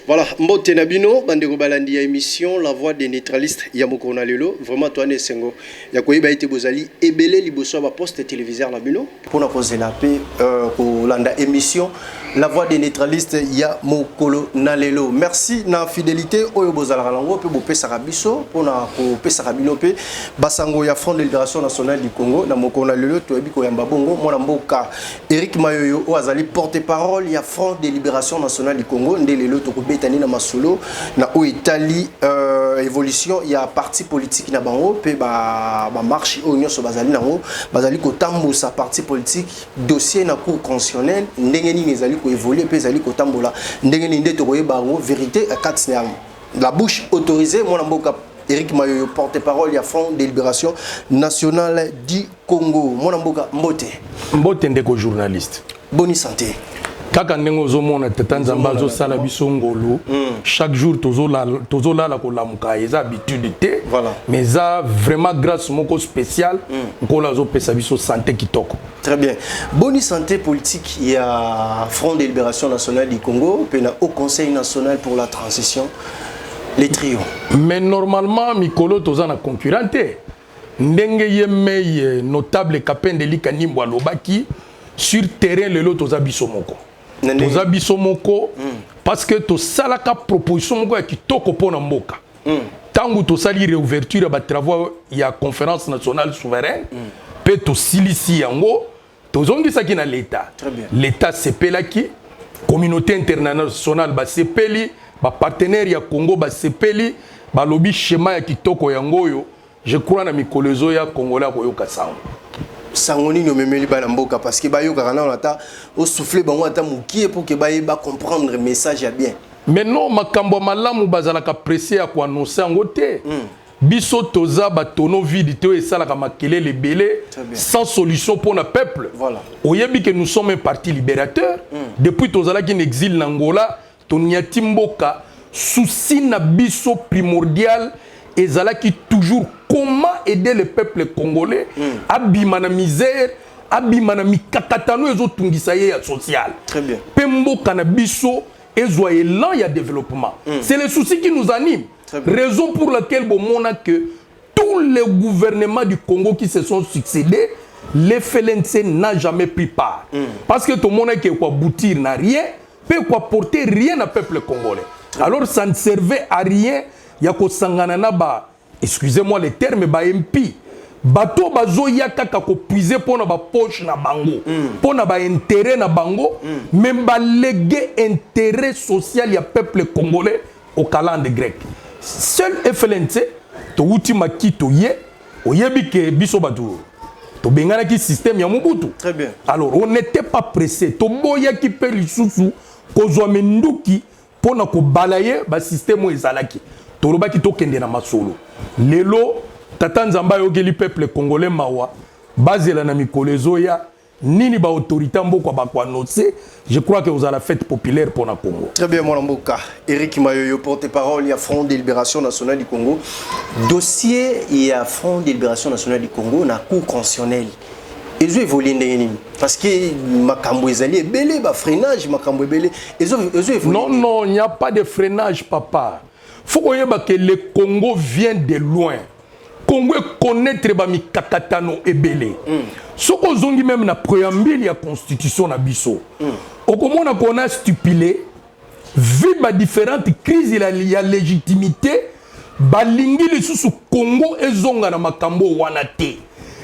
Voilà, mbote nabino bandeko balandi ya émission La Voix des neutralistes ya mokona lelo vraiment toi ne sengo ya koyeba ite bozali ebele liboso ba poste téléviseur na bino pona kozela pe ko landa émission La Voix des neutralistes ya mokolo na lelo. Merci na fidélité oyo bozala lango pe bo pesa biso pona ko pesa bino pe basango ya Front de Libération Nationale du Congo na mokona lelo to ebi ko yamba bongo mona mboka Eric Mayoyo o azali porte-parole ya Front de Libération Nationale du Congo ndelelo to betani na masolo na o Italie évolution il y a parti politique na bango pe ba marche o nyonso bazali nango bazali ko tambosa parti politique dossier na cour constitutionnelle ndenge ni ezali ko évoluer pe ezali ko tambola ndenge ni ndeto ko yebango vérité à quatre la bouche autorisée mon mboka Eric Mayoyo porte-parole ya Front de Libération Nationale du Congo mon mboka mbote ndeko journaliste bonne santé. Kaka ndengo zomona tetanzamba zo sala biso ngolo chaque jour tozola la ko lamuka eza habitude te mais ça vraiment grâce moko spécial ngola zo pesa biso santé kitoko. Très bien. Bonne santé politique il y a Front de Libération Nationale du Congo puis au Conseil national pour la transition les trios. Mais normalement mikolo tozana concurrenté ndenge yemeye notable Kapendeli Kanimbo alobaki sur terrain lelo tozabiso moko. Tozabiso moko parce que to salaka proposition moko ya kitoko pona mboka. Tangu to sali réouverture ba travaux ya conférence nationale souveraine pe to silisi yango tozongisa ki na l'état. L'état sepelaki communauté internationale ba sepeli ba partenaire ya Congo ba sepeli ba lobi schéma ya kitoko yango yo je crois na mikolezo ya Congolais ko yoka sango. Sangoni no memeli ba mboka parce que ba yo kana on ata au souffler bango ata mukie pour que ba comprendre le message ya bien. Mais non makambo malamu bazala ka presser à quoi annoncer ngote. Biso toza ba tono vide te esala ka makelele belé sans solution pour le peuple. Voilà. Oyebi que nous sommes un parti libérateur depuis tozala qui exil n'Angola toniati mboka souci na biso primordial ezala qui toujours comment aider le peuple congolais abima na misère abima na mikakatano ezotungisa ye ya social. Très bien. Pembo kanabiso ezwa élan ya développement. C'est le souci qui nous anime. Raison pour laquelle bon mona que tous les gouvernements du Congo qui se sont succédés les FLNC n'a jamais pris part. Parce que tout le monde qui quoi aboutir n'a rien peut quoi porter rien au peuple congolais. Alors ça ne servait à rien ya ko sangana na ba excusez-moi le terme ba MP bato bazo ya kaka ko puiser pona ba poche na bango pona ba intérêt na bango même ba léguer intérêt social ya peuple congolais au calendrier grec seul FLNC to ultima kito ye oyebi ke biso bato to bengana ki système ya Mobutu. Très bien. Alors on n'était pas pressé to boya ki pe lisusu ko zwa menduki pona ko balayer ba système ezalaki toloba ki tokende na masolo lelo tata nzamba yokeli peuple congolais mawa bazela na mikolezo ya nini ba autorité mboko ba kwa annoncer je crois que vous avez la fête populaire pour na Congo. Très bien mon mboka Eric Mayoyo porte-parole ya Front de Libération Nationale du Congo dossier ya Front de Libération Nationale du Congo na cour constitutionnelle ezo évoluer ndeni parce que makambo ezali ebele ba freinage makambo ebele ezo évoluer. Non il n'y a pas de freinage papa. Faut que le Congo vient de loin. Congo connaître ba mikakatano ebele. Soko zongi même na préambule ya constitution na biso. Okomona qu'on a stipulé vu ba différentes crises ya légitimité balingi le sous Congo ezonga na makambo wana te.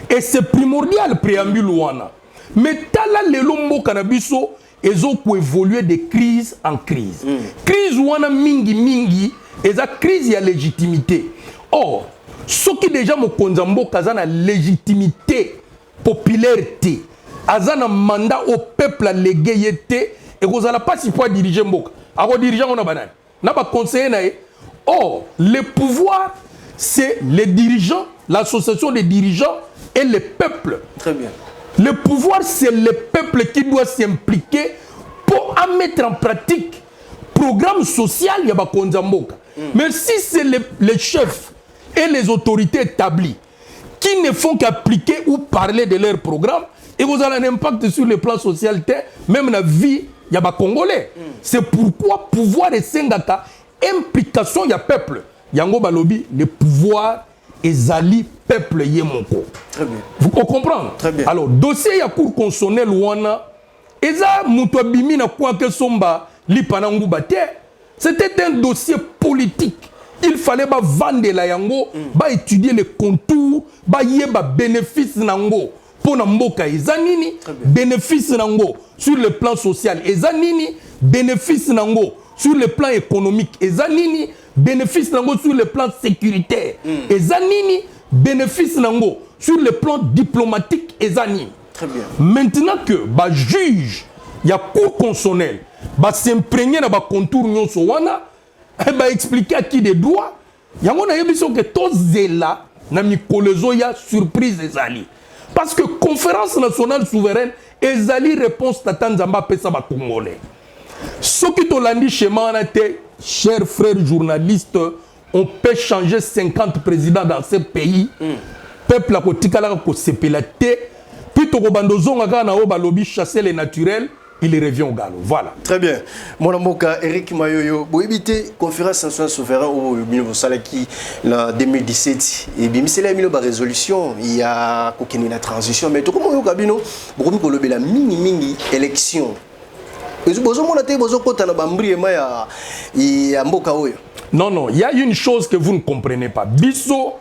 Et c'est primordial préambule wana. Mais tala lelo mboka na biso ezo ko évoluer de crise en crise. Crise wana mingi et la crise y a légitimité. Or, ce qui déjà me konzambo kazana légitimité popularité, azana mandat au peuple à l'égalité et vous allez pas si pour diriger mboka. Alors dirigeant on a banane, n'a pas conseillé nae. Or, le pouvoir c'est les dirigeants, l'association des dirigeants et le peuple. Très bien. Le pouvoir c'est le peuple qui doit s'impliquer pour mettre en pratique programme social ya ba konzamboka. Mais si c'est les chefs et les autorités établies qui ne font qu'appliquer ou parler de leur programme, et vous avez un impact sur le plan social, même la vie, il y a des Congolais. C'est pourquoi pouvoir et sengaka implication ya peuple. Yango balobi le pouvoir ezali peuple yemoko. Très bien. Vous comprenez? Très bien. Alors dossier ya cour constitutionnelle wana eza muto abimi na kwa ke somba lipana nguba te. C'était un dossier politique. Il fallait ba vendre la yango, ba étudier les contours, ba yeba bénéfice nango pour na mboka ezanini, bénéfice nango sur le plan social ezanini, bénéfice nango sur le plan économique ezanini, bénéfice nango sur le plan sécuritaire ezanini, bénéfice nango sur le plan diplomatique ezanini. Très bien. Maintenant que ba juge ya cour constitutionnelle ba s'imprégner na ba contour nyonso wana ba expliquer à qui des droits yango na yebiso que tozela na mikolezo ya surprise ezali parce que conférence nationale souveraine ezali réponse tata nzamba pesa ba congolais soki tolandi schéma wana te chers frères journalistes on peut changer 50 présidents dans ce pays peuple a kotikala ko sepela te puis to kobandozonga ka na o balobi chasser les naturels. Il revient au galop. Voilà. Très bien. Mon amoka Eric Mayoyo, vous évitez conférence nationale souveraine au Salaki en 2017 et bien c'est là une résolution il y a aucune la transition mais tout comme au cabino beaucoup de la mini élection. Non, il y a une chose que vous ne comprenez pas. Biso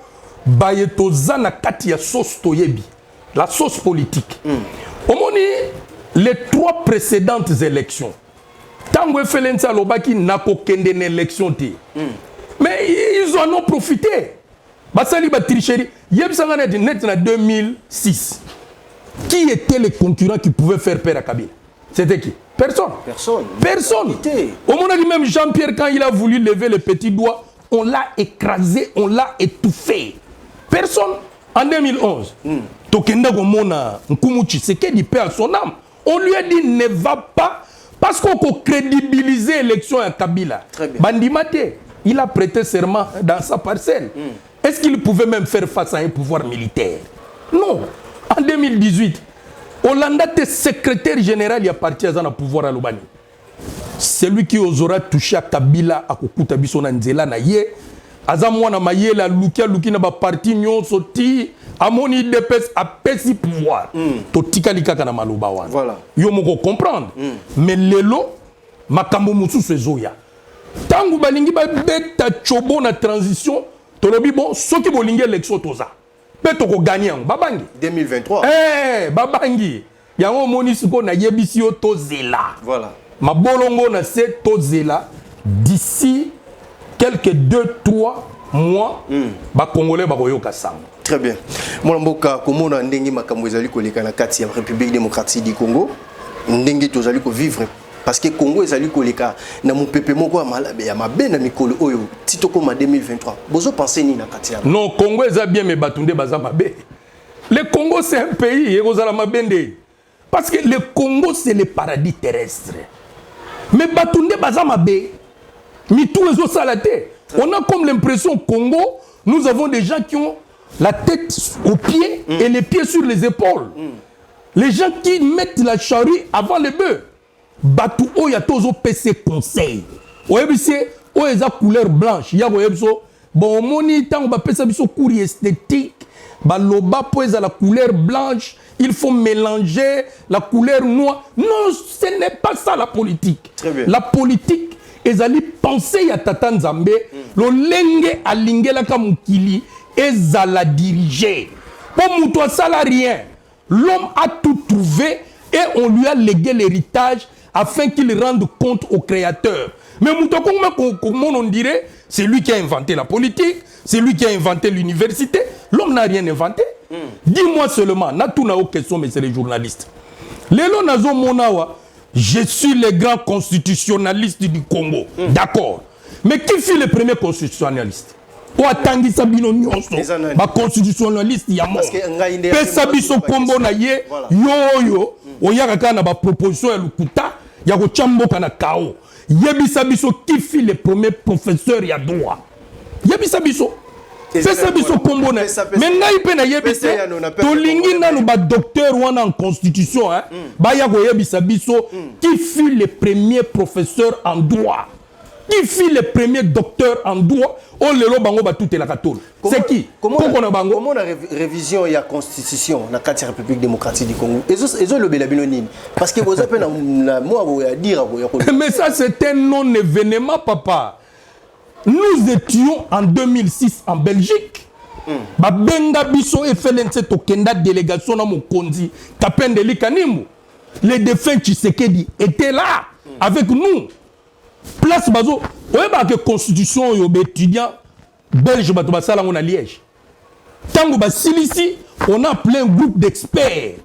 bayetoza na kati ya sauce toyebi. La sauce politique. Omoni les 3 précédentes élections, Tango Felenza Lobaki n'a qu'aucune élection. Mais ils en ont profité. Basali Batricheri, Yebsangane net en 2006. Qui était le concurrent qui pouvait faire peur à Kabila? C'était qui? Personne. Personne. Au moment où même Jean-Pierre, quand il a voulu lever le petit doigt, on l'a écrasé, on l'a étouffé. Personne. En 2011, Tokenda Gomona Nkumuchi, c'est qu'il dit paix à son âme. On lui a dit ne va pas parce qu'on peut crédibiliser l'élection à Kabila. Bandimate, il a prêté serment dans sa parcelle. Est-ce qu'il pouvait même faire face à un pouvoir militaire? Non. En 2018, Hollande était secrétaire général, il appartient à un pouvoir à l'Obani. Celui qui osera toucher à Kabila, à Kokuta Bisona Nzela Naye, Azamwana Mayela, Lukia na ba parti nyon soti. Amoni dépêche à pesi pouvoir. Totika likaka na maloba wana. Voilà. Yo moko comprendre. Mais lelo makambo mususu ezoya. Tangu balingi ba beta chobo na transition, tolobi bon soki bolingi élection toza. Pe to ko gagner babangi 2023. Babangi. Yango moni siko na yebisi yo tozela. Voilà. Mabolongo na se tozela d'ici quelques 2-3 mois ba congolais ba koyoka sango. Très bien. Mon amboka komona ndenge makambo ezali koleka na kati ya République démocratique du Congo. Ndenge tozali ko vivre parce que Congo ezali koleka na mopepe moko ya malabe ya mabe na mikolo oyo titoko ma 2023. Bozo penser ni na kati ya. Non, Congo eza bien mais batunde baza mabe. Le Congo c'est un pays ekozala mabende. Parce que le Congo c'est le paradis terrestre. Mais batunde baza mabe. Mitou ezo salate. On a comme l'impression Congo, nous avons des gens qui ont la tête aux pieds et les pieds sur les épaules. Les gens qui mettent la charrue avant le bœuf. Batou oya tozo PC conseil. Oyebise oyeza couleur blanche. Ya oyebso bon moni tango ba pesa biso cours esthétique. Ba loba poeza la couleur blanche. Il faut mélanger la couleur noire. Non, ce n'est pas ça la politique. La politique ezali penser ya tata Nzambe. Lo lenge alingela ka mukili. Ezala diriger. Pour Moutoua salarien, l'homme a tout trouvé et on lui a légué l'héritage afin qu'il rende compte au créateur. Mais Moutoua, comment on dirait, c'est lui qui a inventé la politique, c'est lui qui a inventé l'université. L'homme n'a rien inventé. Dis-moi seulement, n'a tout n'a aucune question, mais c'est les journalistes. Lélo Nazo Monawa, je suis le grand constitutionnaliste du Congo. D'accord. Mais qui fut le premier constitutionnaliste? Oatangi sabino nyonso ba constitutionnaliste ya mo pesa biso kombo na ye yoyo oyaka kana ba proposition ya lukuta ya ko chamboka na kao yebisa biso qui fit le premier professeur ya droit yebisa biso pesa biso kombo na mais ngai pe na yebi te tolingi nanu ba docteur wana en constitution hein baya koyebisa biso qui fut le premier professeur en droit, qui fut le premier docteur en droit o lelo bango ba toute la katolo c'est qui comment la révision ya constitution na carte République démocratique du Congo ezo le belabino nini parce que vous appelez na moi à dire mais ça c'est un non événement papa. Nous étions en 2006 en Belgique. Babenga biso FLNC tokenda délégation na Mokonzi Kapendeli Kanimbu. Les défunts Tshisekedi étaient là avec nous. Place bazo. Oye ba que constitution yo étudiant belge bato basala on a Liège. Tango ba silisi on a plein groupe d'experts.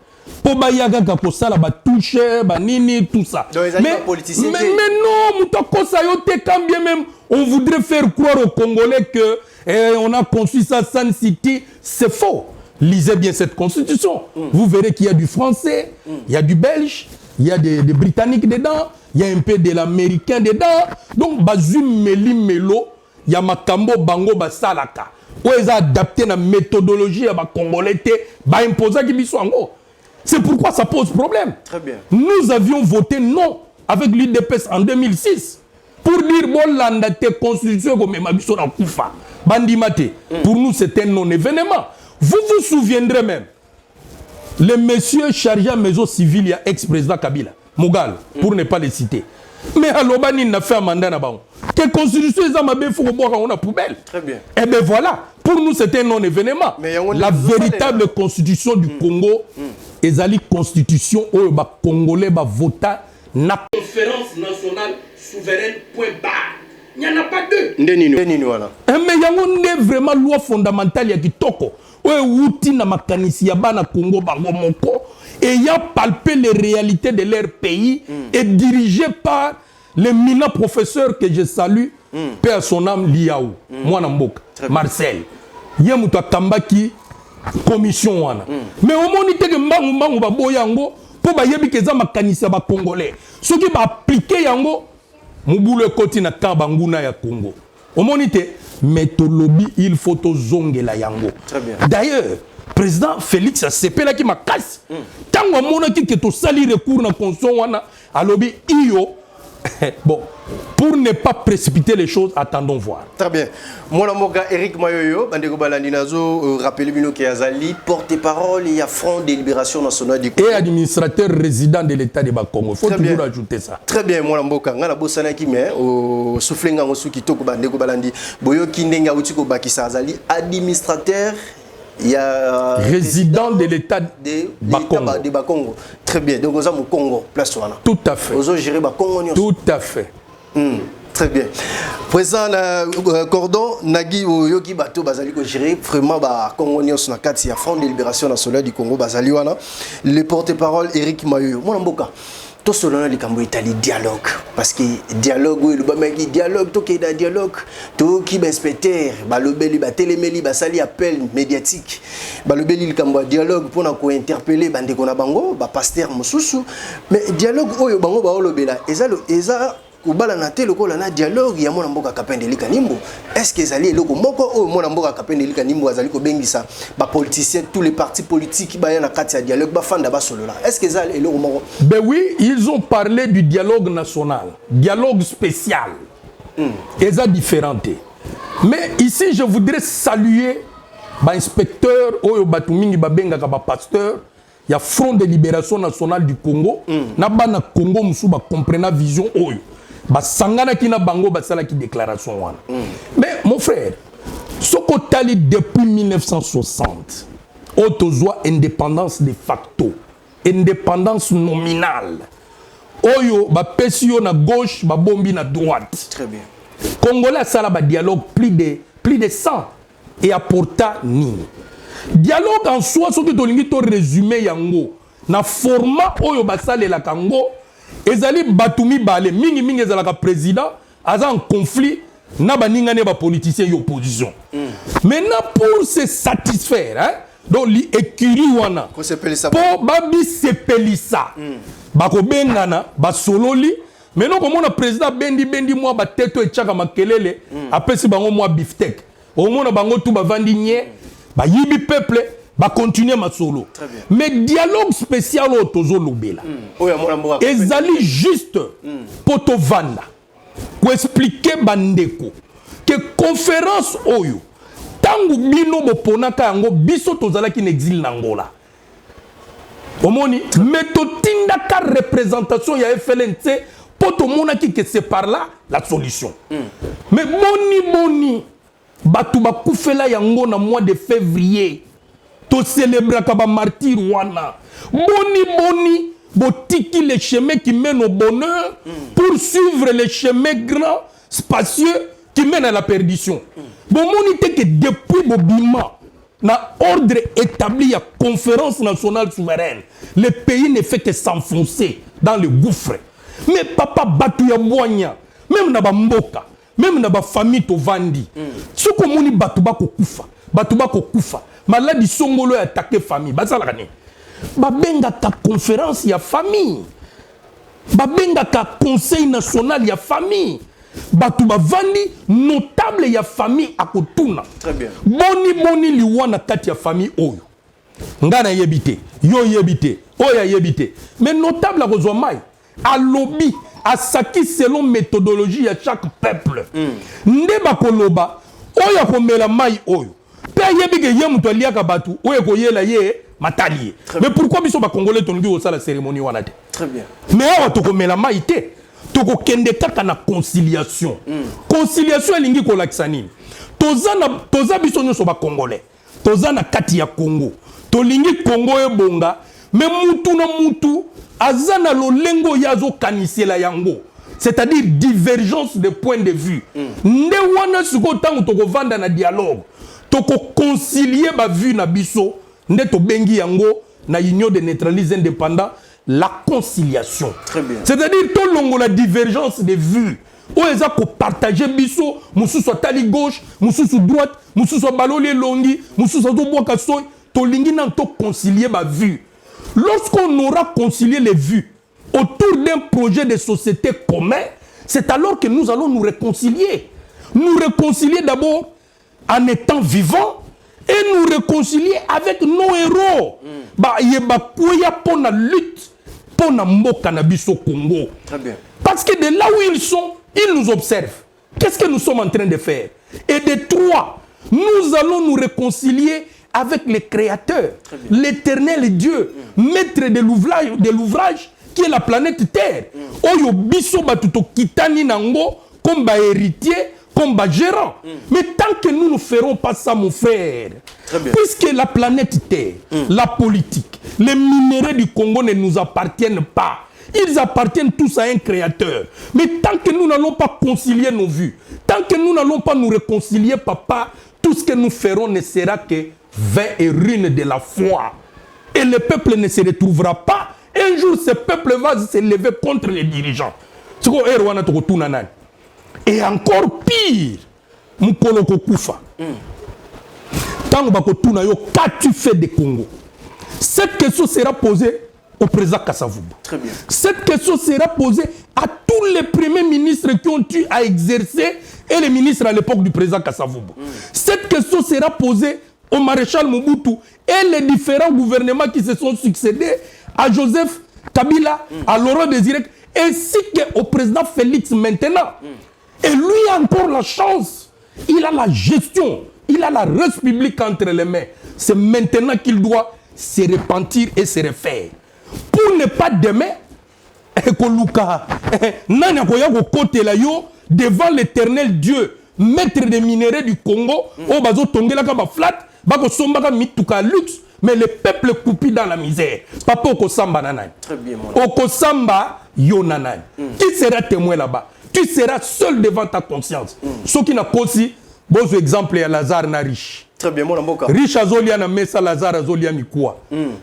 Pour bayaga ka sala ba touche ba nini tout ça. Mais non, mutako sa yo te quand bien même on voudrait faire croire aux Congolais que on a construit ça Sun City, c'est faux. Lisez bien cette constitution. Vous verrez qu'il y a du français, il y a du belge, il y a des britanniques dedans, il y a un peu de l'américain dedans. Donc bazum meli melo, il y a makambo bango basalaka. Ou ils ont adapté la méthodologie à ba Congolais te ba imposer ki biso ango. C'est pourquoi ça pose problème. Très bien. Nous avions voté non avec l'UDPS en 2006 pour dire bon landa te constitution comme mabiso na kufa. Bandimate. Pour nous c'est un non-événement. Vous vous souviendrez même le monsieur chargé à maison civile, il y a ex-président Kabila, Mugal, pour ne pas les citer. Mais Alobani n'a fait un mandat na bango. Que constitution ils ont mabé faut boire on a poubelle. Très bien. Et ben voilà, pour nous c'était un non-événement. La véritable constitution du Congo ezali constitution où les Congolais va voter na conférence nationale souveraine point barre. Il n'y en a pas deux. Ndeni voilà. Mais yango n'est vraiment loi fondamentale ya kitoko. Ouais outi na makanisi ya bana Congo bango moko ayant palpé les réalités de leur pays et dirigé par l'éminent professeur que je salue, paix à son âme Liaou, Mwana Mboka, Marcel. Yemuta Kambaki commission wana. Mais au monité que mbangu ba boyango pour ba yebi keza makanisi ba congolais. Ce qui va appliquer yango mubule koti na kabanguna ya Congo. Au monité mais to lobby il faut to zongela yango. D'ailleurs président Félix Asepela qui m'a casse. Tango mona ki que to sali recours na constitution wana a lobby iyo. Bon, pour ne pas précipiter les choses, attendons voir. Très bien. Mon amour Eric Mayoyo, Bandego Balandinazo, rappelez Bino Kiazali, porte-parole et à Front de Libération Nationale du Congo. Et administrateur résident de l'État de Bakongo. Il faut toujours ajouter ça. Très bien, mon amour Kanga, la bossana qui met au soufflenga Mosuki Toko Bandego Balandi, Boyo Kindenga Utiko Bakisa Azali, administrateur. Il y a résident de l'État de Bakongo. Très bien. Donc, nous avons Congo, place Wana. Tout à fait. Nous avons géré Bakongo. Tout à fait. Très bien. Présent cordon Nagi Yoki Bato Bazali ko géré vraiment Congo Nyos na kati ya Front de Libération Nationale du Congo Bazali wana. Le porte-parole Eric Mayoyo. Mon mboka. Tout cela les Cambo Italie dialogue parce que dialogue oui le bamaki dialogue to ke da dialogue to ki ba inspecteur ba lobeli ba télémeli ba sali appel médiatique ba lobeli le Cambo dialogue pour na ko interpeller bande ko na bango ba pasteur mosusu mais dialogue oyo bango ba lobela eza kubala na te lokola na dialogue ya mona mboka Kapendeli Kanimbu est-ce que ezali eloko moko oyo mona mboka Kapendeli Kanimbu azali ko bengisa ba politiciens tous les partis politiques ba ya na kati ya dialogue ba fanda ba solo là est-ce que ezali eloko moko? Ben oui, ils ont parlé du dialogue national, dialogue spécial. Eza différente. Mais ici je voudrais saluer ba inspecteur oyo batumingi ba benga ka ba pasteur. Il y a Front de Libération Nationale du Congo. Na bana Congo musu ba comprendre vision oyo. Basangana ki na bango basala ki déclaration wana. Mais mon frère, soko tali depuis 1960, autozoa indépendance de facto, indépendance nominale. Oyo ba pesio na gauche, ba bombi na droite. Très bien. Congolais sala ba dialogue plus de 100 et apporta nini. Dialogue en soi ce que tolingi to résumé yango na format oyo basale la Congo. Ezali batumi bale mingi ezalaka président aza en conflit na baninga ne ba politicien yo opposition. Maintenant pour se satisfaire hein donc li écurie wana pour babi sepelisa bako bengana ba sololi maintenant comme on a président bendi moi ba teto e chaka makelele apesi bango moi biftec au moins bango tout bavandi nye ba yibi peuple ba continuer ma solo mais dialogue spécial au tozo lobela ezali juste poto vanda ko expliquer bandeko que conférence oyo tangu bino boponaka yango biso tozalaki na exil na Angola omoni mais totindaka représentation ya FLNC poto monaki que c'est par là la solution mais boni batu bakufela yango na mois de février to célébraka ba martyr wana boni botiki le chemin qui mène au bonheur pour suivre le chemin grand spacieux qui mène à la perdition bomoni te que depuis bobima na ordre établi à conférence nationale souveraine le pays ne fait que s'enfoncer dans le gouffre mais papa batu ya mwanya même na ba mboka même na ba famille to vandi soko moni batu bako kufa maladi songolo attaquer famille bazala kane babenga ta conférence ya famille babenga ka conseil national ya famille batu bavandi notable ya famille akotuna très bien boni liwana kati ya famille oyo ngana yebite yo yebite oya yebite mais notable akozwa mai à lobby à saki selon méthodologie à chaque peuple nde bakoloba oya komela mai oyo pe yebike ye muto liaka batu oya koyela ye matali mais pourquoi biso ba congolais tongi au la cérémonie wana te très bien mais awa tokomela mai te tokokende kaka na conciliation conciliation elingi kolakisa nini toza biso nyonso ba congolais toza na kati ya Congo tolingi Congo ebonga mais mutu na mutu azana lolengo yazo kanisela yango c'est-à-dire divergence de point de vue nde wana siko tango tokovanda na dialogue toko concilier ba vue na biso nde to bengi yango na union de neutralistes indépendants la conciliation c'est-à-dire to longo la divergence de vues o eza ko partager biso mususu atali gauche mususu droite mususu baloli longi mususu to boka soy to lingi na to concilier ba vue. Lorsqu'on aura concilié les vues autour d'un projet de société commun, c'est alors que nous allons nous réconcilier. Nous réconcilier d'abord en étant vivants et nous réconcilier avec nos héros. Yeba kuya pour la lutte pour la mboka na biso Congo. Très bien. Parce que de là où ils sont, ils nous observent. Qu'est-ce que nous sommes en train de faire? Et de trois, nous allons nous réconcilier avec le Créateur, l'éternel Dieu, maître de l'ouvrage qui est la planète Terre. Oyo biso batuto kitani nango comme ba héritier, comme ba gérant. Mais tant que nous ne ferons pas ça, mon frère, puisque la planète Terre, la politique, les minéraux du Congo ne nous appartiennent pas. Ils appartiennent tous à un créateur. Mais tant que nous n'allons pas concilier nos vues, tant que nous n'allons pas nous réconcilier, papa, tout ce que nous ferons ne sera que vain et ruine de la foi. Et le peuple ne se retrouvera pas. Un jour, ce peuple va se lever contre les dirigeants. Et encore pire, Moukoloko Koufa. Qu'as-tu fait de Congo? Cette question sera posée au président Kasavubu. Très bien. Cette question sera posée à tous les premiers ministres qui ont eu à exercer et les ministres à l'époque du président Kasavubu. Cette question sera posée au maréchal Mobutu et les différents gouvernements qui se sont succédés à Joseph Kabila, à Laurent Désiré, ainsi qu'au président Félix maintenant. Et lui a encore la chance. Il a la gestion, il a la république entre les mains. C'est maintenant qu'il doit se repentir et se refaire. Pour ne pas demain, devant l'éternel Dieu, maître des minéraux du Congo, mais le peuple coupi dans la misère. Papa Okosamba nanani. Très bien, mon Okosamba yo nanani. Qui sera témoin là-bas? Tu seras seul devant ta conscience. Ce qui n'a pas aussi, bon exemple, à Lazare na riche. Très bien, mon amboka. Riche azolia na mesa, Lazare azolia mikwa.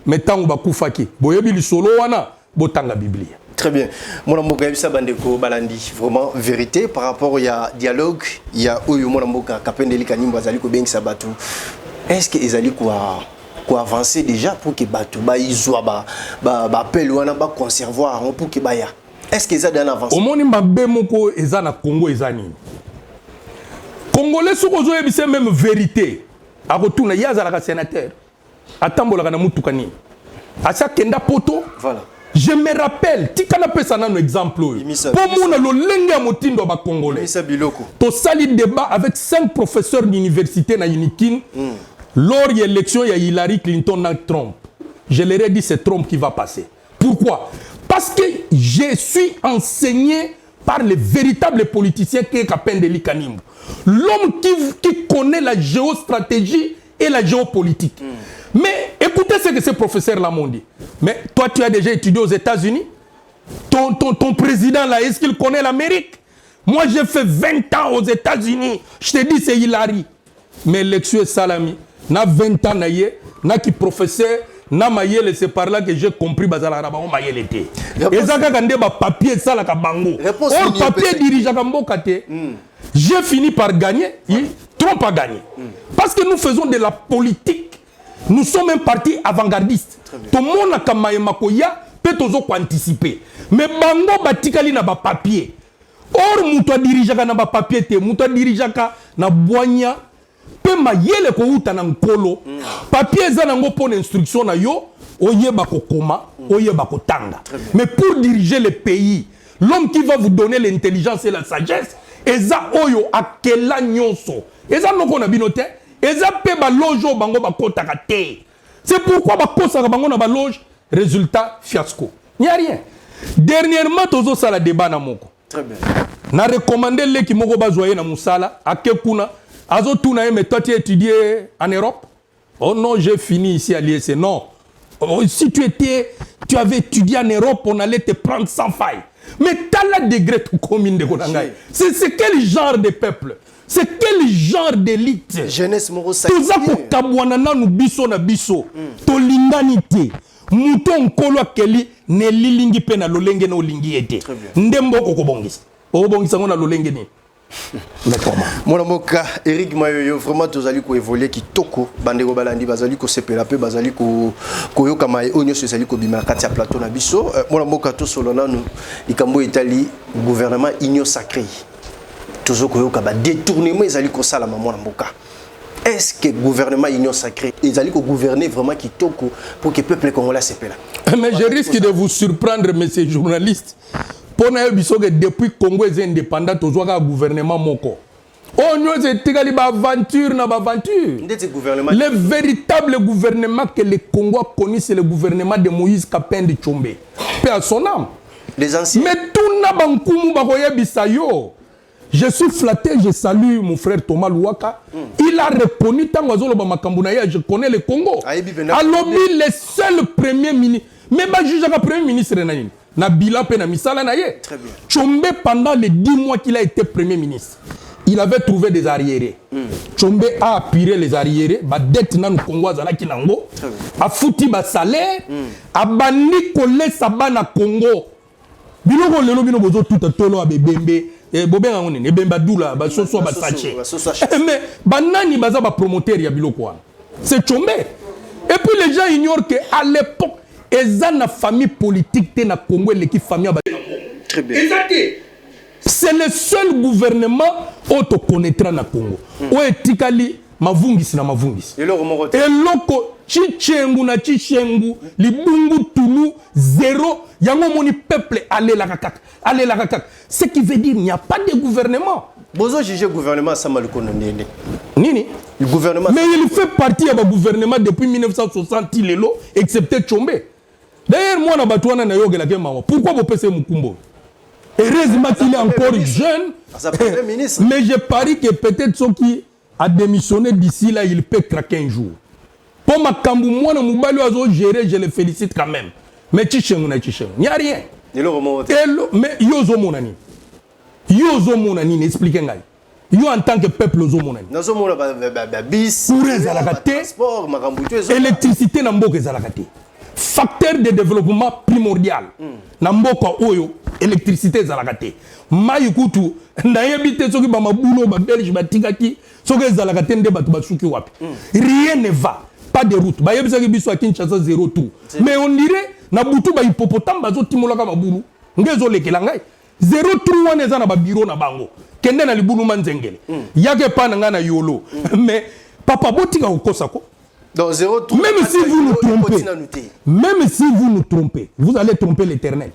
Mais tango bakufaki, boyebi li solo wana, botanga Biblia. Très bien. Mon amboka yebisa bandeko balandi vraiment vérité par rapport il y a dialogue, il y a oyo mon amboka kapendeli kanimba zali ko bengisa batu. Est-ce que ezali quoi avancer déjà pour que batu ba izwa ba appel wana ba conservoir pour que ba ya. Est-ce que ça donne avance? Omoni mabe moko eza na Congo eza nini? Congolais sont aux même vérité. À retourner, il y a un sénateur. Attends, na mutukani. À ça, Kenda Poto. Voilà. Je me rappelle, tu as un exemple. Pour moi, le lenga motindo ba Congolais. Tu as un débat avec 5 professeurs d'université na Unikin. Lors de l'élection, il y a Hillary Clinton et Trump. Je leur ai dit c'est Trump qui va passer. Pourquoi? Parce que je suis enseigné par les véritables politiciens qui est Kapendeli Kanimbu. L'homme qui connaît la géostratégie et la géopolitique. Mais écoutez ce que ces professeurs-là m'ont dit. Mais toi, tu as déjà étudié aux États-Unis? Ton président là, est-ce qu'il connaît l'Amérique? Moi, j'ai fait 20 ans aux États-Unis. Je te dis, c'est Hillary. Mais l'élection est salami. Na 20 ans, na qui professeur, na maïel, c'est par là que j'ai compris bazala rabaon maïel était. Et ça quand ba papier ça la kabango. Or papier dirigeant kambo kate. J'ai fini par gagner, Trump a gagné. Parce que nous faisons de la politique. Nous sommes un parti avant-gardiste. Tout le monde a kamaye makoya peut toujours anticiper. Mais bango batikali na ba papier. Or muto dirigeant na ba papier te, muto dirigeant na boanya. Pe mayele ko uta na nkolo papier za nango pour instruction na yo oyeba ko koma oyeba ko tanga. Mais pour diriger le pays, l'homme qui va vous donner l'intelligence et la sagesse eza oyo akela nyonso eza noko na binote eza pe ba lojo bango ba kota ka te. C'est pourquoi ba kosa bango na ba loge résultat fiasco. Il n'y a rien. Dernièrement tozo sala débat na moko. Très bien. Na recommander les qui moko bazoyer na musala akekuna. Mais toi, tu as étudié en Europe? Oh non, j'ai fini ici à l'IEC. Non. Oh, si tu avais étudié en Europe, on allait te prendre sans faille. Mais tu as la degré tout commune de Konangai. C'est quel genre de peuple? C'est quel genre d'élite? Jeunesse moro ça. Tout ça pour Kabouanana nous biso na biso. To linganité. Mouton kolo keli ne lilingi pe na lolenge no lingi ete. Ndembo koko bongisa. O bongisa ngona lolenge ni. Mon moka Eric Mayoyo vraiment tozali ko évoluer kitoko bandeko balandi bazali ko sepela pe bazali ko yoka mai onyo sezali ko bima kati ya plateau na biso mon moka to solona nous ikambo Italie gouvernement union sacré toujours ko yoka ba détournement ezali ko sala mon moka. Est-ce que gouvernement union sacré ezali ko gouverner vraiment kitoko pour que peuple congolais sepela? Mais je risque de vous surprendre messieurs journalistes. Depuis Congo est indépendant, tu as un gouvernement moko. Oh, nous avons aventure. Le véritable gouvernement que le Congo a connu, c'est le gouvernement de Moïse Kapende Tchombe. Paix à son âme. Les anciens. Mais tout n'a pas bisayo. Je suis flatté, je salue mon frère Thomas Louaka. Il a répondu tant que je connais le Congo. Alors, le seul premier ministre. Mais je juge le premier ministre. Na bilan pe na misala na ye. Très bien. Tchombe pendant les 10 mois qu'il a été premier ministre, il avait trouvé des arriérés. Tchombe a appuyé les arriérés, ba dette na Congo azala kinango, a fouti ba salaire, a bandi kolé sabana Congo. Biloko lelo bino bozo tout tolo a bebembe, bobenga ngone ne bemba dula ba soso ba saché. Mais banani baza ba promoteur ya biloko. C'est Tchombe. Et puis les gens ignorent que à l'époque et la famille politique de Congo et famille. Très bien. C'est le seul gouvernement où tu connaîtras na Congo. Où est Tikali mavungisi na mavungisi. Et loko chichengu na chichengu libungu tulu zéro yango moni peuple aller la kakak aller la kakak. Ce qui veut dire il n'y a pas de gouvernement. Bozo juge gouvernement Samaluko Nini. Nini? Le gouvernement. Mais il fait partie de gouvernement depuis 1960 lelo excepté Tchombe. D'ailleurs, moi, je suis la pourquoi vous pensez Mukumbo? Heureusement qu'il est encore jeune. Mais je parie que peut-être ceux qui a démissionné d'ici là, il peut craquer un jour. Pour ma kambu, moi, gérer, je le félicite quand même. Mais il n'y a rien. Mais yozo monani. Yozo monani, expliquez-moi. Yo en tant que peuple yozo monani. Électricité n'a pas de facteur de développement primordial. Namboka oyo électricité zalakate. Mayikutu ndayebite soki ba mabulo ba belge ba tigaki soki zalakate nde batu basuki wapi. Rien ne va. Pas de route. Ba yebisa ki biso a Kinshasa 0 tout. Mais on dirait na butu ba hippopotame bazo timola ka mabulu. Ngezo lekela ngai. 03 wana eza na ba bureau na bango kende na libulu manzengele yake pa na ngana yolo mais papa botika kokosa ko donc 03 même si vous nous trompez même si vous nous trompez vous allez tromper l'Éternel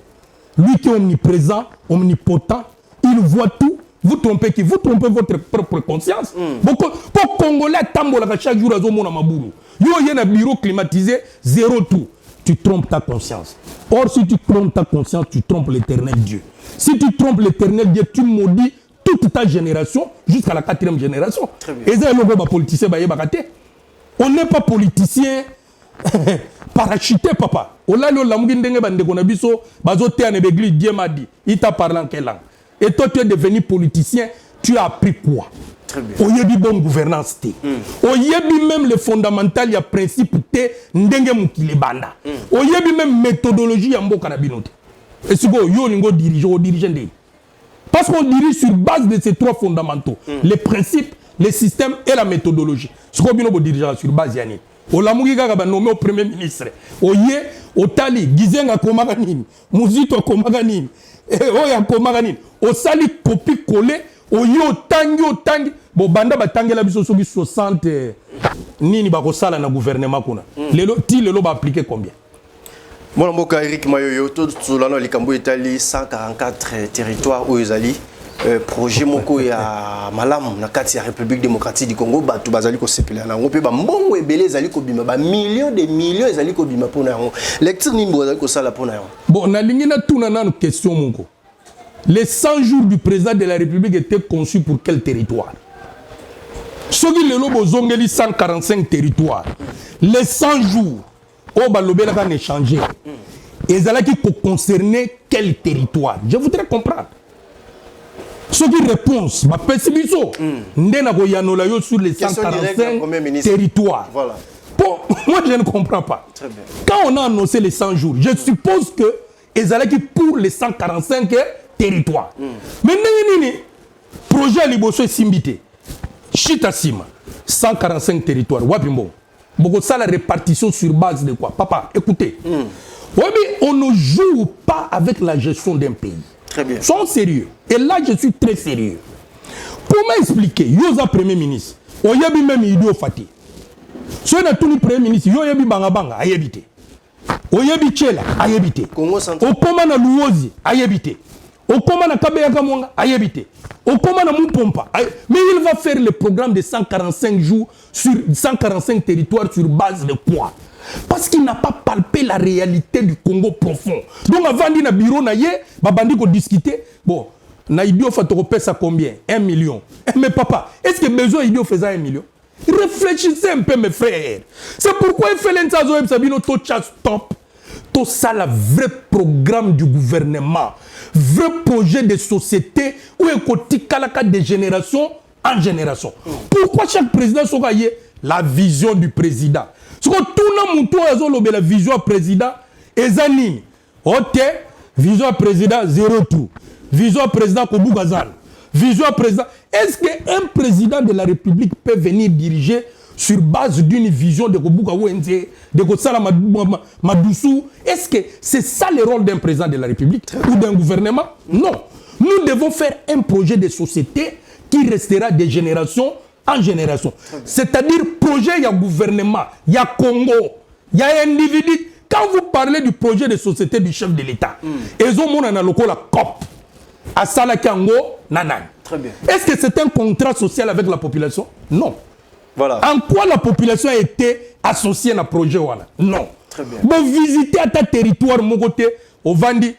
lui qui est omniprésent omnipotent il voit tout. Vous trompez qui? Vous trompez votre propre conscience. Pour Congolais, tambola chaque jour à Zomona Maboulou. Yo y a un bureau climatisé, 0 tout. Tu trompes ta conscience. Or, si tu trompes ta conscience, tu trompes l'Éternel Dieu. Si tu trompes l'Éternel Dieu, tu maudis toute ta génération jusqu'à la 4e génération. Et ça, politicien, on n'est pas politicien parachuté, papa. On a Dieu m'a dit, il t'a parlé en quelle langue? Et toi, tu es devenu politicien, tu as appris quoi? Très bien. Au yébi bonne gouvernance té. Au yébi même le fondamental, il y a principe té, ndenge mukile banda. Au yébi même méthodologie, ya mbo kanabinote. Et si vous yo lingo dirigeant ndé. Parce qu'on dirige sur base de ces 3 fondamentaux, les principes, les systèmes et la méthodologie. Ce qu'on bino dirigeant sur base yani. Au lamugi kaka ba nommé au premier ministre. Au yé, au tali, gizenga komaka nini, muzito komaka nini. Oya komaka nini. Au sali copie collé, au yo tangi. Bon banda batangela biso soki 60 nini ba ko sala na gouvernement kuna. Lelo ba appliquer combien? Mon mboka Eric Mayoyo to tsolano likambo etali 144 territoires où ezali projet moko ya malamu na kati ya République démocratique du Congo batu bazali ko sepela na ngo pe ba mbongo ebele ezali ko bima ba millions de millions ezali ko bima pona yango lecture nimbo ezali ko sala pona yango. Bon na lingi na tuna na question moko. Les 100 jours du président de la République étaient conçus pour quel territoire? Soki lelo bozongeli 145 territoires. Les 100 jours au balobela kan échanger. Ezalaki ko concerner quel territoire? Je voudrais comprendre. Ce qui réponse, ma pessibiso, ndena ko yanola yo sur les 145 territoires. Voilà. Bon, moi je ne comprends pas. Très bien. Quand on a annoncé les 100 jours, je suppose que ezalaki pour les 145 territoires. Mais nini projet liboso simbité. Chita sima 145 territoires. Wapimbo. Beaucoup ça la répartition sur base de quoi? Papa, écoutez. On ne joue pas avec la gestion d'un pays. Très bien. Sois sérieux. Et là, je suis très sérieux. Comment expliquer? Yoza Premier ministre. Oyebi même Idio Fati. Si on a tout le Premier ministre, Yoyebi Bangabanga, ayebite. Oyebi Chela, ayebite. Okoma na Luozi, ayebite. Okoma na Kabeyaka Mwanga, ayebite. Okoma na Mumpompa. Mais il va faire le programme de 145 jours sur 145 territoires sur base de quoi? Parce qu'il n'a pas palpé la réalité du Congo profond. Donc avant de bureau na ye, babandi ko discuter. Bon, na Idio Fatoko pèse à combien? 1 million. Mais papa, est-ce que besoin Idio faisait 1 million? Réfléchissez un peu mes frères. C'est pourquoi il fait l'ensazo et sabino to stop. Tout ça le vrai programme du gouvernement, vrai projet de société où il y a de génération en génération. Pourquoi chaque président soit la vision du président? Parce que tout le monde a la vision du président et Zanini. Ok, vision du président 0 tout. Vision du président Kobougazal. Vision du président. Est-ce qu'un président de la République peut venir diriger sur base d'une vision de Kobouka Wenze, de Kosala Madoussou? Est-ce que c'est ça le rôle d'un président de la République ou d'un gouvernement? Non. Nous devons faire un projet de société qui restera de génération en génération. C'est-à-dire, projet, il y a gouvernement, il y a Congo, il y a individu. Quand vous parlez du projet de société du chef de l'État, ils ont mon la COP, à Salakango, Nanan. Très bien. Est-ce que c'est un contrat social avec la population? Non. Voilà. En quoi la population a été associée à un projet? Non. Très bien. Bon, visiter à ta territoire, mon côté, au Vandi,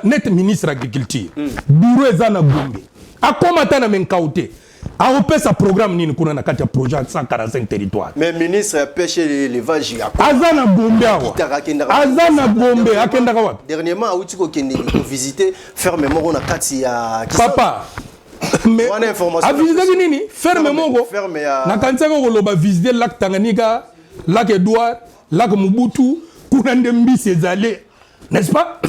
net ministre de l'Agriculture, bureau Ezana Gombe, à comment tu as menkaouté? A opé sa programme ni kuna na kati ya projet 145 territoires. Mais ministre a pêché l'élevage à Azana Gombe awa. Azana Gombe akenda kwa. Dernièrement a uti ko kende ko visiter fermement on a kati ya papa. Mais a visiter nini? Ferme mongo. Na kanisa ko loba visiter lac Tanganyika, lac Edouard, lac Mobutu, kuna ndembi sezalé. N'est-ce pas?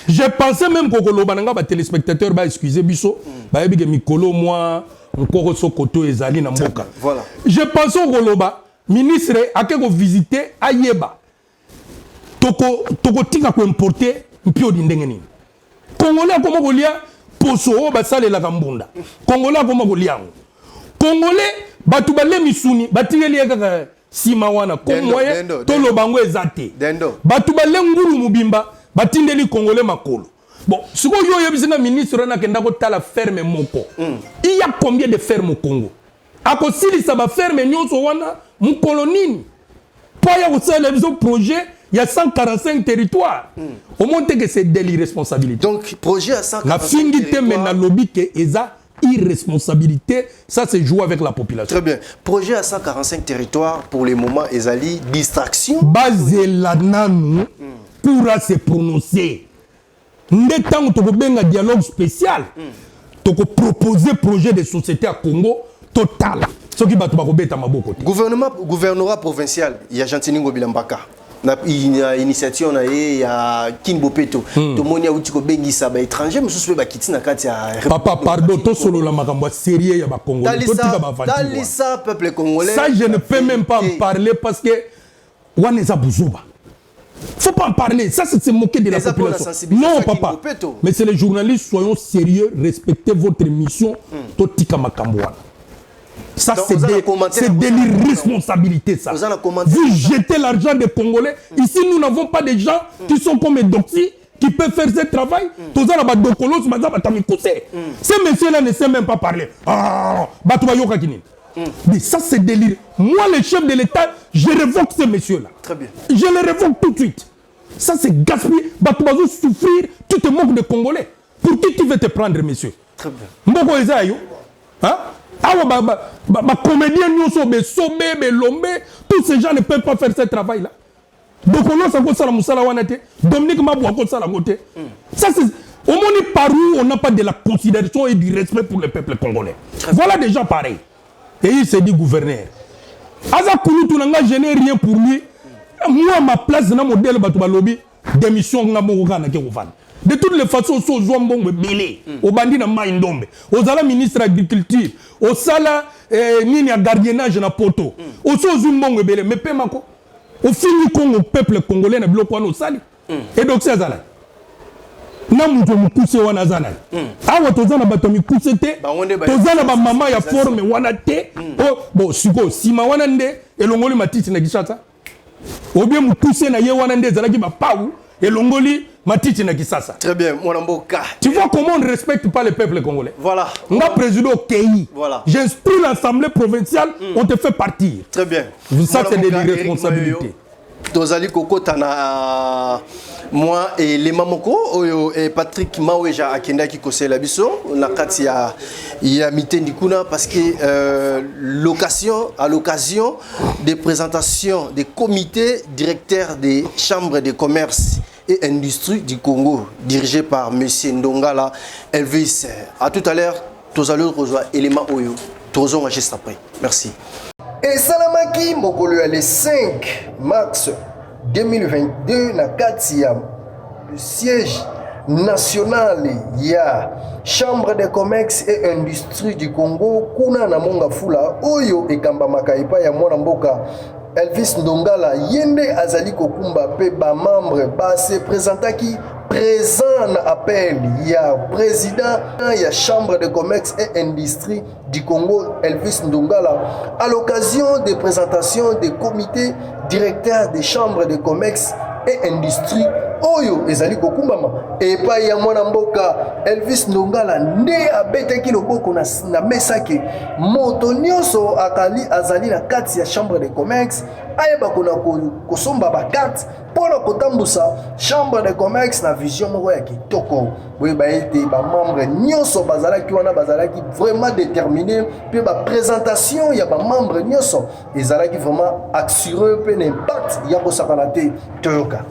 Je pensais même que loba nanga ba téléspectateurs ba excuser biso, ba yebi ke mikolo moi encore so koto ezali na mboka. Voilà. Je pense au Roloba, ministre a que visiter Ayeba. Toko tika ko importer mpio dindengeni. Congolais comment kolia poso o basale la kambunda Congolais koma koliango Congolais batu bale misuni batingeli kaka sima wana kommoye tolo bango ezate batu bale ngulu mubimba batindeli Congolais makolo bon siko yo yebisina ministre na kenda ko tala ferme moko il y a combien de fermes au Congo ako silisa ba ferme nyonso wana mu kolonini pas ya kosala biso projet il y a 145 territoires. Au moins que c'est de l'irresponsabilité. Donc, projet à 145 la territoires. Mais la lobby que eza irresponsabilité, ça c'est jouer avec la population. Très bien. Projet à 145 territoires pour le moment, ezali distraction. Basé là nanu pourra se prononcer. N'étant un dialogue spécial, tu peux proposer projet de société à Congo total. Ce qui va te battre ma beaucoup. Gouvernorat provincial, il y a Gentini Bilambaka. Na initiative na ye ya Kinbopeto to monia utiko bengisa ba étranger mususu ba kitina kati ya papa pardon to solo la makambo sérieux ya ba congolais to tika ba vanti dalisa peuple congolais ça je ne peux même pas en parler parce que waneza buzuba faut pas en parler ça c'est se moquer de la population non papa mais c'est les journalistes soyons sérieux respectez votre mission to tika makambo wana. Ça, c'est de l'irresponsabilité, ça. Vous jetez l'argent des Congolais. Ici, nous n'avons pas des gens qui sont comme Doxy, qui peuvent faire ce travail. Ces messieurs-là ne savent même pas parler. Mais ça, c'est délire. Moi, le chef de l'État, je révoque ces messieurs-là. Très bien. Je les révoque tout de suite. Ça, c'est gaspiller. Souffrir, tu te moques des Congolais. Pour qui tu veux te prendre, monsieur? Très bien. Hein? Ma comédien tous ces gens ne peuvent pas faire ce travail là. Donc on a Dominique Mabou a ça c'est au moins par où on n'a pas de la considération et du respect pour le peuple congolais. Voilà des gens pareils. Et il s'est dit gouverneur. Aza Kouloutou n'a gêné rien pour lui. Moi ma place dans mon modèle lobby démission n'a de toutes les façons, au Zouambong Belé, au bandit na Maïndombe, aux ala ministre de l'agriculture, au sala ni à gardiennage na poto, au Zouambong Belé, mais pas mako. Au fini Congo, peuple congolais na bloqué au sali. Et donc c'est ça. Na muto mukuse wana zana. Awa tozana batomi kusete, tozana ba mama ya forme wana te. Oh bon siko sima wana nde elongoli matiti na gishata. Obie mukuse na ye wana nde zalaki ba pau elongoli matiti na kisasa. Très bien, mon amboka. Tu vois comment on ne respecte pas le peuple congolais. Voilà. On a président au Kéi. Voilà. J'instruis l'Assemblée provinciale, on te fait partir. Très bien. Ça c'est de l'irresponsabilité. Tozali Koko Tana moi et les Mamoko et Patrick Maweja Akenda qui conseille la biso na kati ya mitendi kuna parce que à l'occasion des présentations des comités directeurs des chambres de commerce et industrie du Congo dirigé par monsieur Ndongala Elvis. À tout à l'heure, tozali rejoindre élément oyo tozonga juste après. Merci. Et Salamaki Mokolo le 5 mars 2022 na Katia, le siège national ya Chambre de commerce et industrie du Congo kuna na monga fula oyo ekamba makaipa ya mwana mboka Elvis Ndongala yende azali kokumba pe ba membre ba se présentaki présent na appel ya président ya Chambre de commerce et industrie du Congo Elvis Ndongala à l'occasion des présentations des comités directeurs des chambres de commerce et industrie oyo ezali kokumbama et pa ya mwana mboka Elvis Ndongala nde abetaki loboko na mesake moto nyonso akali azali na kati ya chambre de commerce ayeba kona kosomba ba carte pona kotambusa chambre de commerce na vision moko ya kitoko boye ba ete ba membre nyonso bazalaki wana bazalaki vraiment déterminé pe ba présentation ya ba membre nyonso ezalaki vraiment assuré pe l'impact ya kosakana te toyoka.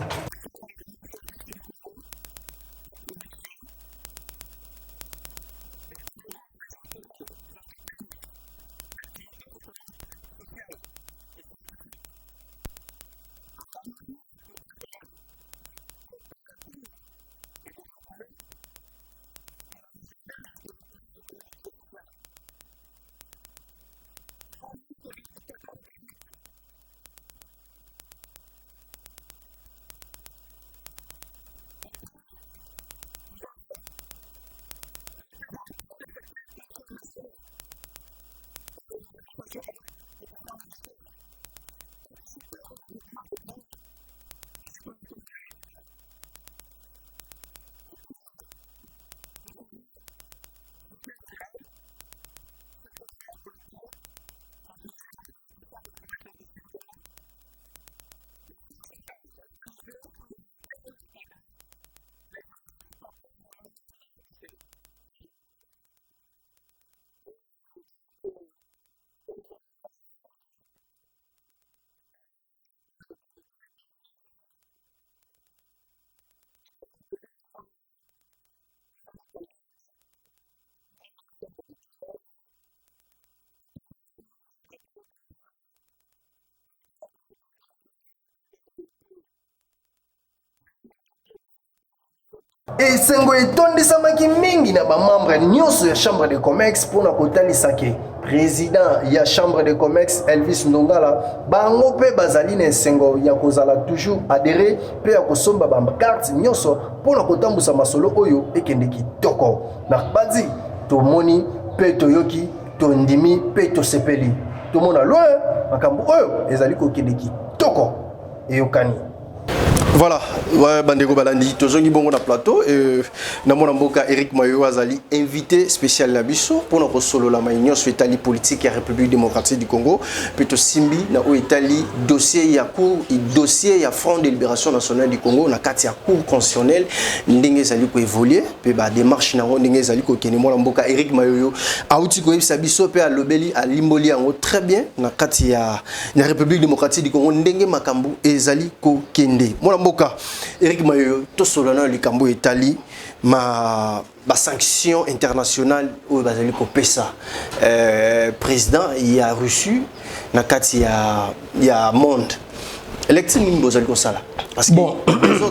Et sengo etondisamaki mingi na ba membre nyonso ya chambre de commerce pour na kotalisa ke président ya chambre de commerce Elvis Ndongala bango pe bazali na sengo ya kozala toujours adhérer pe ya kosomba ba carte nyonso pour na kotambusa masolo oyo ekende kitoko na bazi to moni pe toyoki to ndimi pe to sepeli to mona loin makambo oyo ezali ko kende kitoko eyokani. Voilà, ouais, Bandego Balandi, tozongi bongo na plateau et na mona mboka Eric Mayo azali invité spécial na biso pour notre solo la maïnion sur Italie politique et République démocratique du Congo, plutôt Simbi na o Italie dossier ya cour et dossier ya Front de libération nationale du Congo na kati ya cour constitutionnelle ndenge zali ko évoluer pe ba démarche na ndenge zali ko kene mona mboka Eric Mayo auti ko yebisa biso pe a lobeli a limboli yango très bien na kati ya République démocratique du Congo ndenge makambu ezali ko kende mboka Eric Mayo to solana likambo Italie ma sanction internationale ou bazali ko pesa président il a reçu na kati ya monde élection ni bozali ko sala parce que bon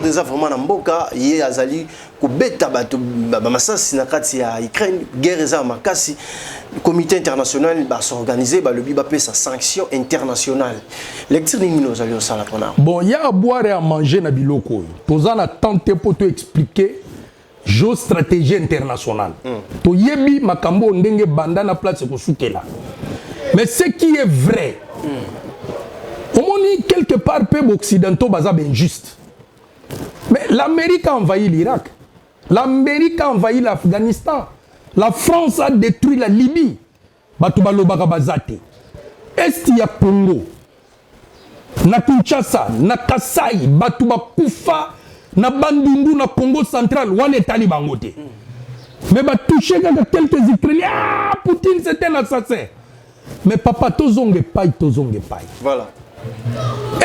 déjà vraiment na mboka ye azali ko beta bato ba masasi na kati ya Ukraine guerre za makasi comité international va s'organiser le biba pesa sanction internationale lecture ni nous allons ça la pona bon il y a à boire et à manger na biloko toza na tenter pour te expliquer géostratégie internationale to yebi makambo ndenge banda na place ko sukela mais ce qui est vrai au moni quelque part peu occidentaux baza ben juste mais l'Amérique a envahi l'Irak, l'Amérique a envahi l'Afghanistan. La France a détruit la Libye. Batubalo Bagabazate. Est ya Congo. Na Kinshasa, na Kasai, Batuba Koufa, na Bandundu, na Congo central, wane talibangote. Mais ba touché quelques Ukrainiens. Ah, Poutine c'était un assassin. Mais papa, tozonge paille. Voilà.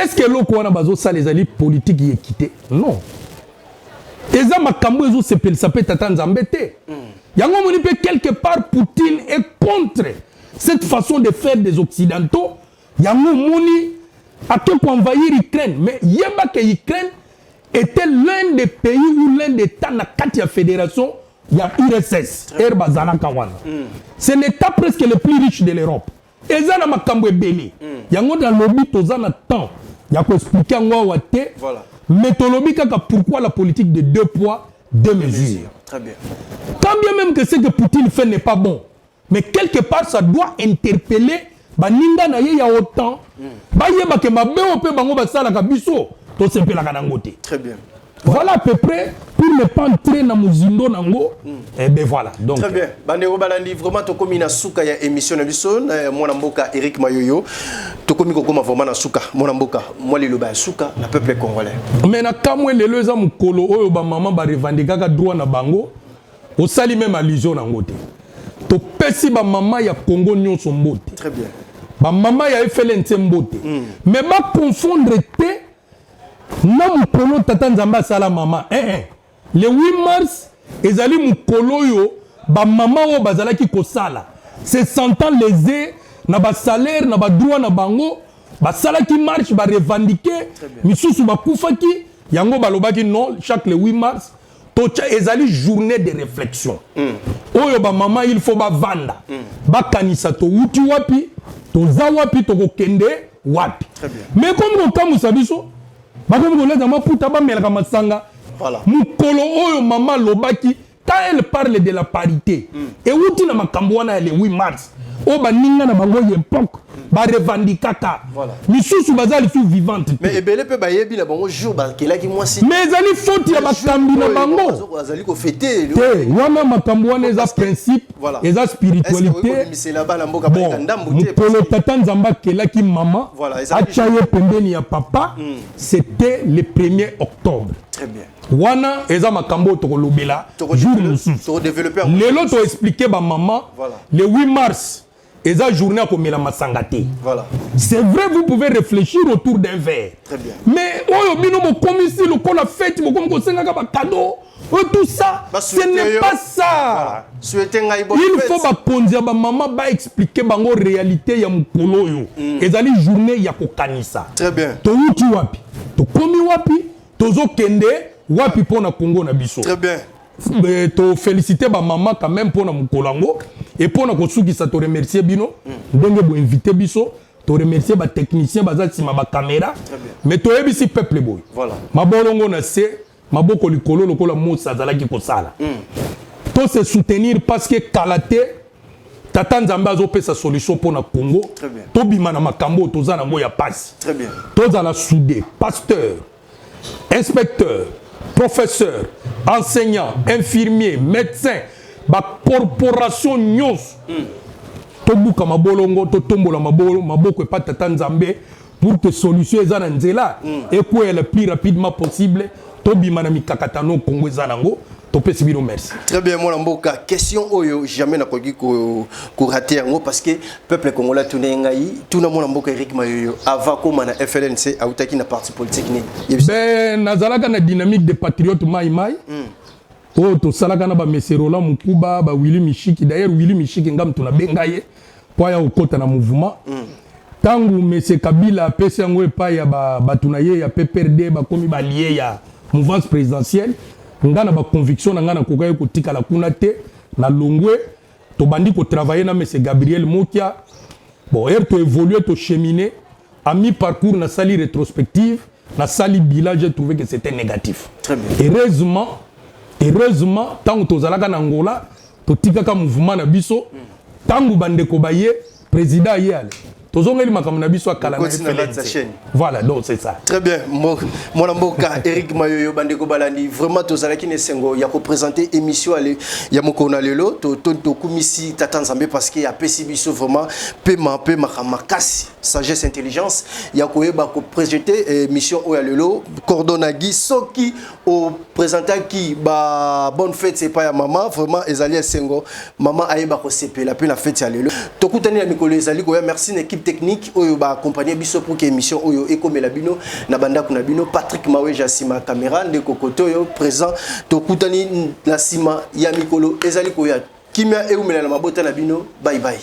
Est-ce que l'on a besoin ça les alliés politiques y équité? Non. Et ça ma kambo ça peut t'attendre embêté. Yango moni peut quelque part Poutine est contre cette façon de faire des occidentaux. Yango moni a tout envahir l'Ukraine, mais yeba que l'Ukraine était l'un des pays ou l'un des États na katia fédération il y a URSS, Erbazana Kawana. C'est l'État presque le plus riche de l'Europe. Et ça na makambo ebele. Yango dans lobby tozana temps. Ya ko expliquer ngwa wate. Voilà. Mais to lobby kaka pourquoi la politique de 2 poids 2 mesures. Très bien. Quand bien même que ce que Poutine fait n'est pas bon, mais quelque part ça doit interpeller baninga na ye ya autant. Ba yeba ke mabe ope bango basala ka biso to sepela kana ngote. Très bien. Voilà à peu près pour ne pas entrer dans Muzindo Nango. Et ben voilà. Donc, très bien. Bandego Balandi, vraiment, tu as na souka ya émission Nabison, mon amboka Eric Mayoyo. Tu as vraiment vraiment na souka, mon amboka, moi le ba souka, na peuple congolais. Mais na kamwe le leza mukolo oyo ba maman ba revendiquer ka droit na bango. Au sali même allusion na ngote. To pesi ba maman ya Congo nyonso mbote. Très bien. Ba maman ya efele ntembote. Mais ba confondre te na mukolo tata nzamba sala mama le 8 mars ezali mukolo yo ba mama o bazalaki kosala se sentant lésé na ba salaire na ba droit na bango ba salaki marche ba revendiquer misusu ba kufaki yango balobaki non chaque le 8 mars tocha ezali journée de réflexion oyo ba mama il faut ba vanda ba kanisa to uti wapi to za wapi to kokende wapi mais comme on kamusa biso voilà. Mukolo oyo mama lobaki quand elle parle de la parité et outi na makambwana le 8 mars o baninga na bango époque ba revendikaka misusu bazali sous vivante mais ebele pe ba yebi na bango jour ba kelaki mwasi mais ali faute ya bakambi na bango bazali ko fêter wana makambwana eza principe eza spiritualité mukolo tata nzamba kelaki mama acha ye pembeni ya papa c'était le 1er octobre. Très bien. Wana eza makambo tokolobela jour mususu lelo to expliquer ba maman le 8 mars eza journée à komela masangate. Voilà. C'est vrai, vous pouvez réfléchir autour d'un verre. Très bien. Mais oyo bino mo komisi le ko la fête mo comme ko senga ka cadeau tout ça ce n'est pas ça. Il faut ba kondia ba maman ba expliquer bango réalité ya mukolo yo ezali journée ya kokanisa. Très bien. To uti wapi to komi wapi tozo kende wapi pona Congo na biso. Très bien. to féliciter ba maman quand même pour na mukolango et pour na kosuki ça to remercier bino ndenge bo inviter biso to remercier ba technicien baza sima ba caméra mais to ebisi peuple boy voilà mabolongo na se maboko likolo lokola mosa zalaki kosala to se soutenir parce que kalaté tata nzambe azopesa solution pour na Congo to bima na makambo toza na ngo ya passe très bien toza la soudé pasteur inspecteur professeur, enseignant, infirmier, médecin, ba corporation nyos. Tobuka mabolongo, to tombola maboko et pas tata nzambe pour que solution ezana nzela et quoi le plus rapidement possible. Tobi manami kakatano Congo ezanango. Topesi bino merci. Très bien mon mboka question oyo jamais nakoki ko rater yango parce que peuple congolais tourné ngai tout na mon mboka Eric Mayoyo avant comme na FLNC autaki na parti politique ni. Ben nazalaka na dynamique des patriotes mai mai. Oh to salaka na ba Meserola Mukuba ba Willy Mishiki d'ailleurs Willy Mishiki ngam tuna bengaye kwa ya ukota na mouvement. Tangu Monsieur Kabila pesi yango epa ya ba tunaye ya PPRD ba komi ba lié ya mouvance présidentielle. Ngana ba conviction na ngana kokaye kotika la kuna te na longwe to bandi ko travailler na monsieur Gabriel Mokia bon to évoluer to cheminer à mi parcours na sali rétrospective na sali bilan j'ai trouvé que c'était négatif. Très bien. Heureusement tant to zalaka na Angola to tikaka mouvement na biso tangu bande ko baye président yale tozongeli makambo na biso akala na chaîne. Voilà donc c'est ça. Très bien mon mboka Eric Mayoyo bandeko balandi vraiment tozalaki ne sengo ya ko présenter émission ale ya mokona lelo to kumisi tata nzambe parce que ya pesi biso vraiment pema makasi sagesse intelligence ya ko yeba ko présenter émission oya lelo coordonnagi soki au présenter qui ba bonne fête c'est pas ya maman vraiment ezali sengo maman ayeba ko sepela pe la fête ya lelo to kutani ya mikolo ezali ko ya merci une équipe technique oyo ba accompagner biso pour que émission oyo ekomela bino na banda kuna bino Patrick Maweja sima caméra ndeko koto yo présent to kutani na sima ya mikolo ezali ko ya kimia eumela na mabota na bino bye bye.